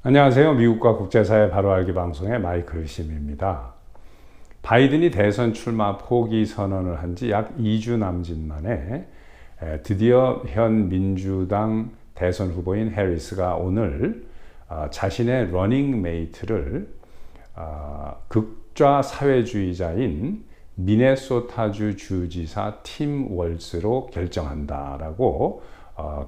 안녕하세요. 미국과 국제사회 바로 알기 방송의 마이클 심입니다. 바이든이 대선 출마 포기 선언을 한 지 약 2주 남짓 만에 드디어 현 민주당 대선 후보인 해리스가 오늘 자신의 러닝 메이트를 극좌 사회주의자인 미네소타주 주지사 팀 월스로 결정한다라고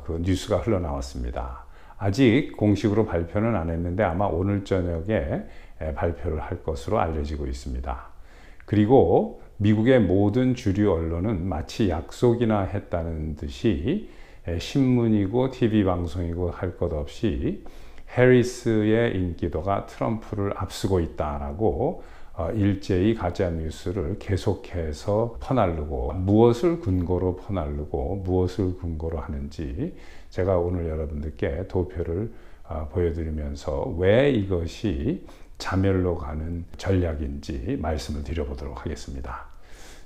그 뉴스가 흘러나왔습니다. 아직 공식으로 발표는 안 했는데 아마 오늘 저녁에 발표를 할 것으로 알려지고 있습니다. 그리고 미국의 모든 주류 언론은 마치 약속이나 했다는 듯이 신문이고 TV 방송이고 할 것 없이 해리스의 인기도가 트럼프를 앞서고 있다라고 일제히 가짜 뉴스를 계속해서 퍼날르고 무엇을 근거로 퍼날르고 무엇을 근거로 하는지 제가 오늘 여러분들께 도표를 보여드리면서 왜 이것이 자멸로 가는 전략인지 말씀을 드려보도록 하겠습니다.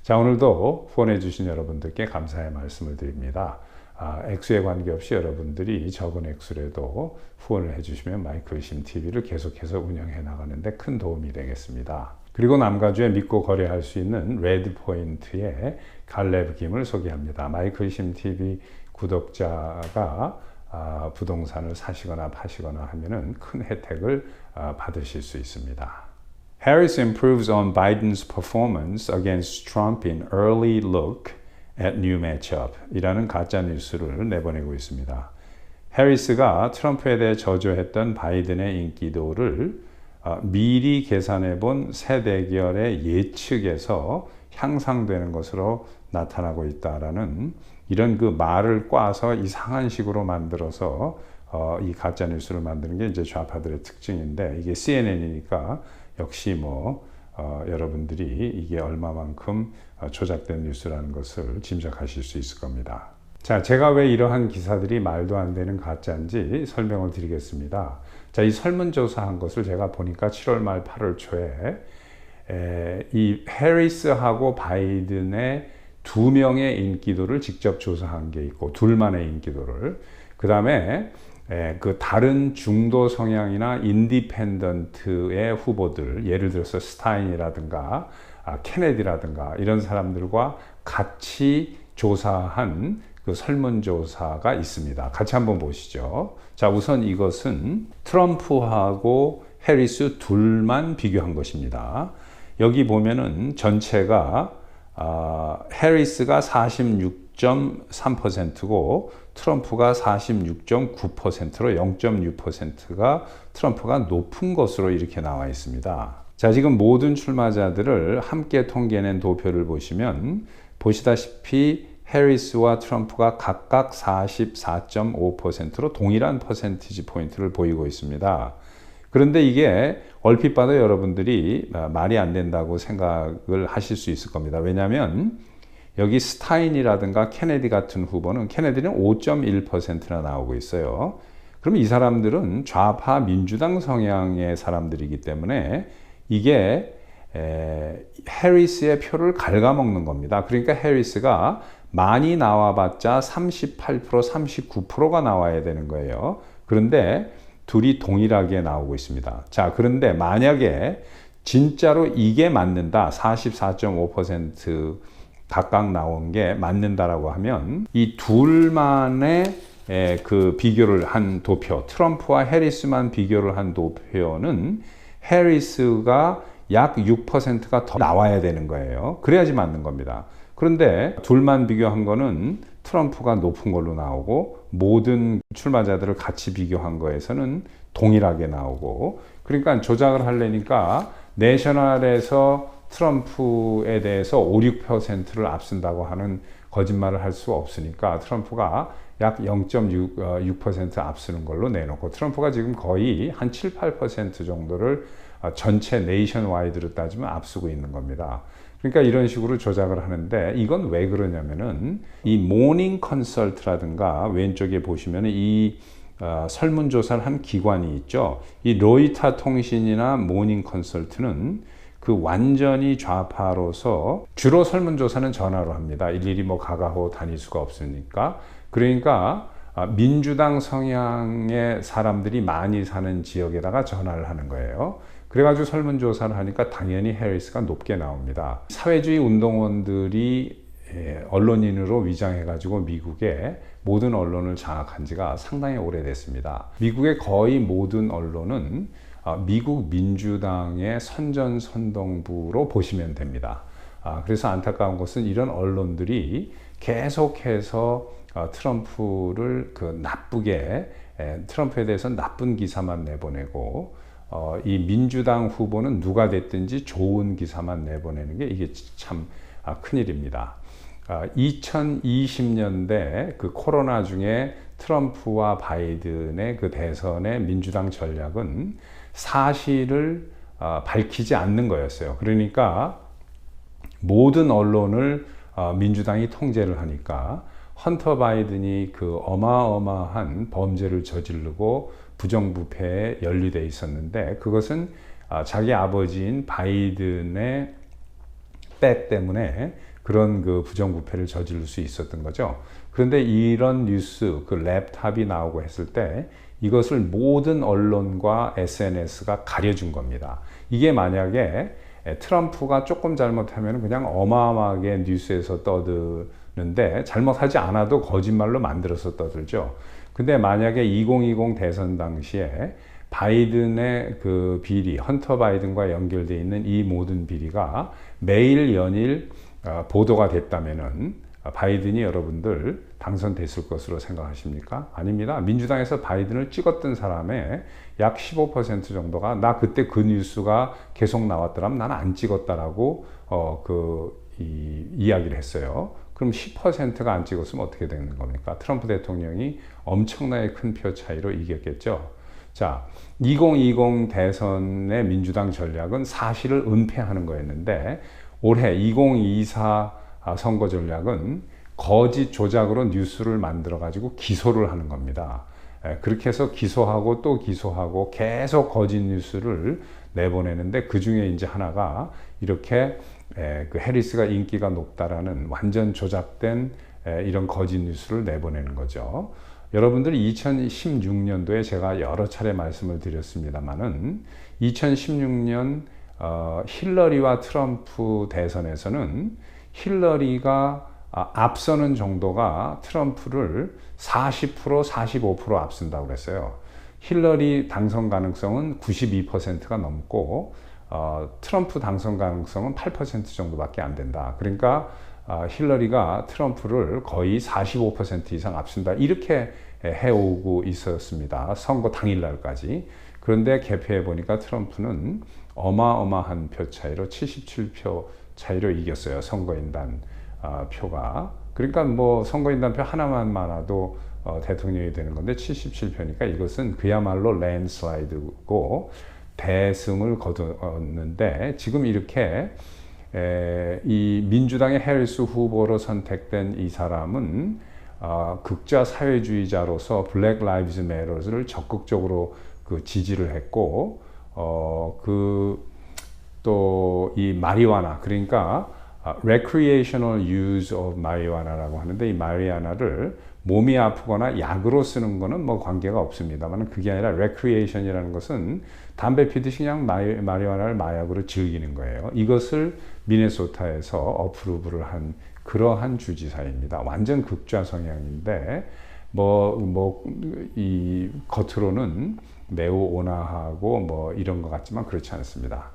자, 오늘도 후원해 주신 여러분들께 감사의 말씀을 드립니다. 액수에 관계없이 여러분들이 적은 액수라도 후원을 해주시면 마이클심 TV를 계속해서 운영해 나가는데 큰 도움이 되겠습니다. 그리고 남가주에 믿고 거래할 수 있는 레드포인트의 갈레브 김을 소개합니다. 마이클심 TV 구독자가 부동산을 사시거나 파시거나 하면은 큰 혜택을 받으실 수 있습니다. Harris improves on Biden's performance against Trump in early look at new matchup 이라는 가짜 뉴스를 내보내고 있습니다. 해리스가 트럼프에 대해 저조했던 바이든의 인기도를 미리 계산해 본 새 대결의 예측에서 향상되는 것으로 나타나고 있다라는 이런 그 말을 꽈서 이상한 식으로 만들어서 이 가짜 뉴스를 만드는 게 이제 좌파들의 특징인데 이게 CNN이니까 역시 여러분들이 이게 얼마만큼 조작된 뉴스라는 것을 짐작하실 수 있을 겁니다. 자, 제가 왜 이러한 기사들이 말도 안 되는 가짜인지 설명을 드리겠습니다. 자, 이 설문조사한 것을 제가 보니까 7월 말 8월 초에 이 해리스하고 바이든의 두 명의 인기도를 직접 조사한 게 있고 둘만의 인기도를 그 다음에 그 다른 중도 성향이나 인디펜던트의 후보들 예를 들어서 스타인이라든가 케네디라든가 이런 사람들과 같이 조사한 그 설문조사가 있습니다. 같이 한번 보시죠. 자, 우선 이것은 트럼프하고 해리스 둘만 비교한 것입니다. 여기 보면은 전체가 해리스가 46.3%고 트럼프가 46.9%로 0.6%가 트럼프가 높은 것으로 이렇게 나와 있습니다. 자, 지금 모든 출마자들을 함께 통계낸 도표를 보시면 보시다시피 해리스와 트럼프가 각각 44.5%로 동일한 퍼센티지 포인트를 보이고 있습니다. 그런데 이게 얼핏 봐도 여러분들이 말이 안 된다고 생각을 하실 수 있을 겁니다. 왜냐하면 여기 스타인이라든가 케네디 같은 후보는 케네디는 5.1%나 나오고 있어요. 그럼 이 사람들은 좌파 민주당 성향의 사람들이기 때문에 이게 해리스의 표를 갉아먹는 겁니다. 그러니까 해리스가 많이 나와봤자 38%, 39%가 나와야 되는 거예요. 그런데 둘이 동일하게 나오고 있습니다. 자, 그런데 만약에 진짜로 이게 맞는다, 44.5% 각각 나온 게 맞는다라고 하면 이 둘만의 그 비교를 한 도표, 트럼프와 해리스만 비교를 한 도표는 해리스가 약 6%가 더 나와야 되는 거예요. 그래야지 맞는 겁니다. 그런데 둘만 비교한 거는 트럼프가 높은 걸로 나오고 모든 출마자들을 같이 비교한 거에서는 동일하게 나오고 그러니까 조작을 하려니까 내셔널에서 트럼프에 대해서 5, 6%를 앞선다고 하는 거짓말을 할 수 없으니까 트럼프가 약 0.6% 앞서는 걸로 내놓고 트럼프가 지금 거의 한 7, 8% 정도를 전체 네이션와이드로 따지면 앞서고 있는 겁니다. 그러니까 이런 식으로 조작을 하는데 이건 왜 그러냐면은 이 모닝 컨설트라든가 왼쪽에 보시면은 이 설문조사를 한 기관이 있죠. 이 로이터 통신이나 모닝 컨설트는 그 완전히 좌파로서 주로 설문조사는 전화로 합니다. 일일이 가가호 다닐 수가 없으니까. 그러니까 민주당 성향의 사람들이 많이 사는 지역에다가 전화를 하는 거예요. 그래가지고 설문조사를 하니까 당연히 해리스가 높게 나옵니다. 사회주의 운동원들이 언론인으로 위장해가지고 미국의 모든 언론을 장악한 지가 상당히 오래됐습니다. 미국의 거의 모든 언론은 미국 민주당의 선전선동부로 보시면 됩니다. 그래서 안타까운 것은 이런 언론들이 계속해서 트럼프를 나쁘게 트럼프에 대해서 나쁜 기사만 내보내고 이 민주당 후보는 누가 됐든지 좋은 기사만 내보내는 게 이게 참 큰일입니다. 2020년대 그 코로나 중에 트럼프와 바이든의 그 대선의 민주당 전략은 사실을 밝히지 않는 거였어요. 그러니까 모든 언론을 민주당이 통제를 하니까 헌터 바이든이 그 어마어마한 범죄를 저지르고 부정부패에 연루돼 있었는데 그것은 자기 아버지인 바이든의 백 때문에 그런 그 부정부패를 저지를 수 있었던 거죠. 그런데 이런 뉴스, 그 랩탑이 나오고 했을 때 이것을 모든 언론과 SNS가 가려준 겁니다. 이게 만약에 트럼프가 조금 잘못하면 그냥 어마어마하게 뉴스에서 떠드는데 잘못하지 않아도 거짓말로 만들어서 떠들죠. 근데 만약에 2020 대선 당시에 바이든의 그 비리, 헌터 바이든과 연결되어 있는 이 모든 비리가 매일 연일 보도가 됐다면은 바이든이 여러분들 당선됐을 것으로 생각하십니까? 아닙니다. 민주당에서 바이든을 찍었던 사람의 약 15% 정도가 나 그때 그 뉴스가 계속 나왔더라면 나는 안 찍었다라고 이야기를 했어요. 그럼 10%가 안 찍었으면 어떻게 되는 겁니까? 트럼프 대통령이 엄청나게 큰 표 차이로 이겼겠죠. 자, 2020 대선의 민주당 전략은 사실을 은폐하는 거였는데 올해 2024 선거 전략은 거짓 조작으로 뉴스를 만들어 가지고 기소를 하는 겁니다. 그렇게 해서 기소하고 또 기소하고 계속 거짓 뉴스를 내보내는데 그 중에 이제 하나가 이렇게 그 해리스가 인기가 높다라는 완전 조작된 이런 거짓 뉴스를 내보내는 거죠. 여러분들이 2016년도에 제가 여러 차례 말씀을 드렸습니다만은 2016년 힐러리와 트럼프 대선에서는 힐러리가 앞서는 정도가 트럼프를 40%, 45% 앞선다고 그랬어요. 힐러리 당선 가능성은 92%가 넘고 트럼프 당선 가능성은 8% 정도밖에 안 된다. 그러니까 힐러리가 트럼프를 거의 45% 이상 앞선다. 이렇게 해오고 있었습니다. 선거 당일날까지. 그런데 개표해 보니까 트럼프는 어마어마한 표 차이로 77표 차이로 이겼어요. 선거인단 표가. 그러니까 뭐 선거인단 표 하나만 많아도 대통령이 되는 건데 77표니까 이것은 그야말로 랜드슬라이드고 대승을 거뒀는데 지금 이렇게 이 민주당의 해리스 후보로 선택된 이 사람은 극좌 사회주의자로서 블랙 라이브즈 매터를 적극적으로 그 지지를 했고 또 이 마리화나 그러니까 recreational use of marijuana라고 하는데 이 마리화나를 몸이 아프거나 약으로 쓰는 거는 뭐 관계가 없습니다만 그게 아니라 recreation이라는 것은 담배 피듯이 그냥 마리화나를 마약으로 즐기는 거예요. 이것을 미네소타에서 어프루브를 한 그러한 주지사입니다. 완전 극좌 성향인데 이 겉으로는 매우 온화하고 뭐 이런 것 같지만 그렇지 않습니다.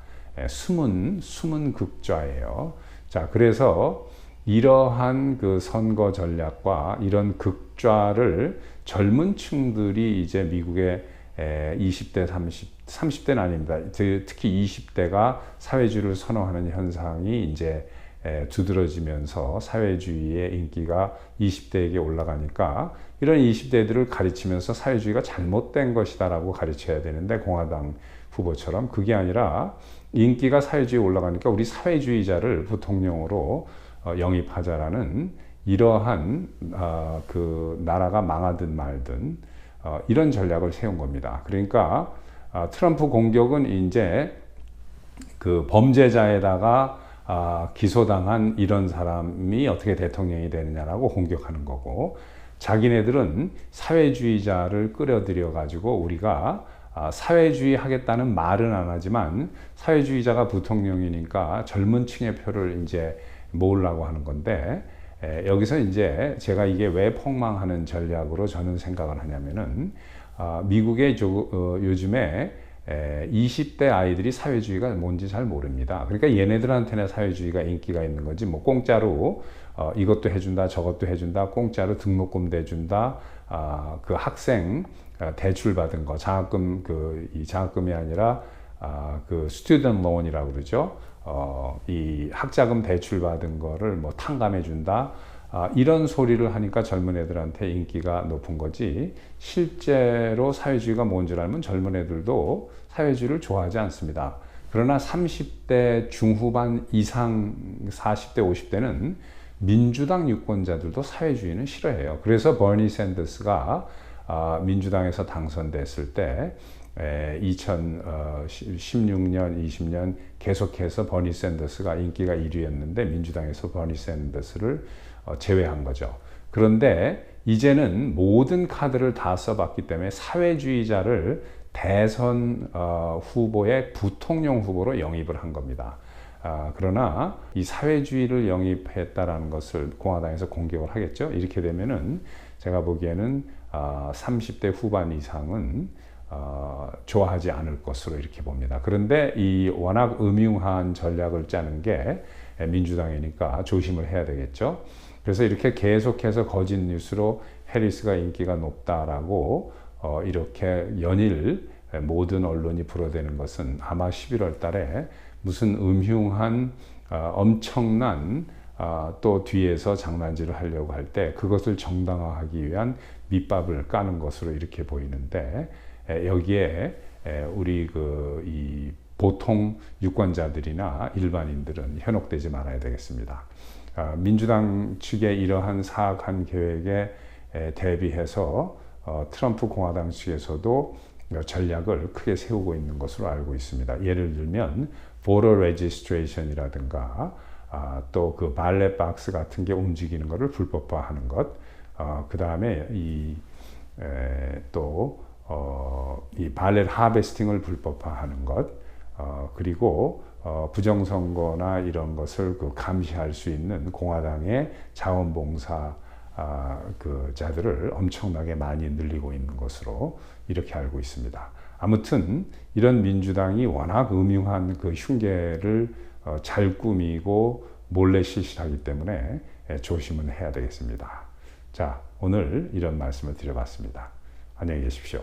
숨은 극좌예요. 자, 그래서 이러한 그 선거 전략과 이런 극좌를 젊은 층들이 이제 미국의 20대, 30대는 아닙니다. 특히 20대가 사회주의를 선호하는 현상이 이제 두드러지면서 사회주의의 인기가 20대에게 올라가니까 이런 20대들을 가르치면서 사회주의가 잘못된 것이다라고 가르쳐야 되는데 공화당 후보처럼 그게 아니라 인기가 사회주의에 올라가니까 우리 사회주의자를 부통령으로 영입하자라는 이러한 그 나라가 망하든 말든 이런 전략을 세운 겁니다. 그러니까 트럼프 공격은 이제 그 범죄자에다가 기소당한 이런 사람이 어떻게 대통령이 되느냐라고 공격하는 거고 자기네들은 사회주의자를 끌어들여 가지고 우리가 사회주의 하겠다는 말은 안 하지만 사회주의자가 부통령이니까 젊은 층의 표를 이제 모으려고 하는 건데, 여기서 이제 제가 이게 왜 폭망하는 전략으로 저는 생각을 하냐면은 미국의 요즘에 20대 아이들이 사회주의가 뭔지 잘 모릅니다. 그러니까 얘네들한테는 사회주의가 인기가 있는 거지, 뭐 공짜로 이것도 해준다 저것도 해준다, 공짜로 등록금 대준다, 그 학생 대출 받은 거, 장학금, 이 장학금이 아니라 그 스튜던트 론이라고 그러죠. 이 학자금 대출 받은 거를 뭐 탕감해 준다, 이런 소리를 하니까 젊은 애들한테 인기가 높은 거지, 실제로 사회주의가 뭔 줄 알면 젊은 애들도 사회주의를 좋아하지 않습니다. 그러나 30대 중후반 이상 40대 50대는 민주당 유권자들도 사회주의는 싫어해요. 그래서 버니 샌더스가 민주당에서 당선됐을 때 2016년, 20년 계속해서 버니 샌더스가 인기가 1위였는데 민주당에서 버니 샌더스를 제외한 거죠. 그런데 이제는 모든 카드를 다 써봤기 때문에 사회주의자를 대선 후보의 부통령 후보로 영입을 한 겁니다. 그러나 이 사회주의를 영입했다라는 것을 공화당에서 공격을 하겠죠. 이렇게 되면은 제가 보기에는 30대 후반 이상은 좋아하지 않을 것으로 이렇게 봅니다. 그런데 이 워낙 음흉한 전략을 짜는 게 민주당이니까 조심을 해야 되겠죠. 그래서 이렇게 계속해서 거짓 뉴스로 해리스가 인기가 높다라고 이렇게 연일 모든 언론이 불어대는 것은 아마 11월 달에 무슨 음흉한 엄청난 또 뒤에서 장난질을 하려고 할 때 그것을 정당화하기 위한 밑밥을 까는 것으로 이렇게 보이는데, 여기에 우리 이 보통 유권자들이나 일반인들은 현혹되지 말아야 되겠습니다. 민주당 측의 이러한 사악한 계획에 대비해서 트럼프 공화당 측에서도 전략을 크게 세우고 있는 것으로 알고 있습니다. 예를 들면 voter registration이라든가 또 그 발렛 박스 같은 게 움직이는 것을 불법화하는 것, 그 다음에 이 발렛 하베스팅을 불법화하는 것, 그리고 부정선거나 이런 것을 감시할 수 있는 공화당의 자원봉사 자들을 엄청나게 많이 늘리고 있는 것으로 이렇게 알고 있습니다. 아무튼 이런 민주당이 워낙 음흉한 그 흉계를 잘 꾸미고 몰래 실시하기 때문에 조심은 해야 되겠습니다. 자, 오늘 이런 말씀을 드려봤습니다. 안녕히 계십시오.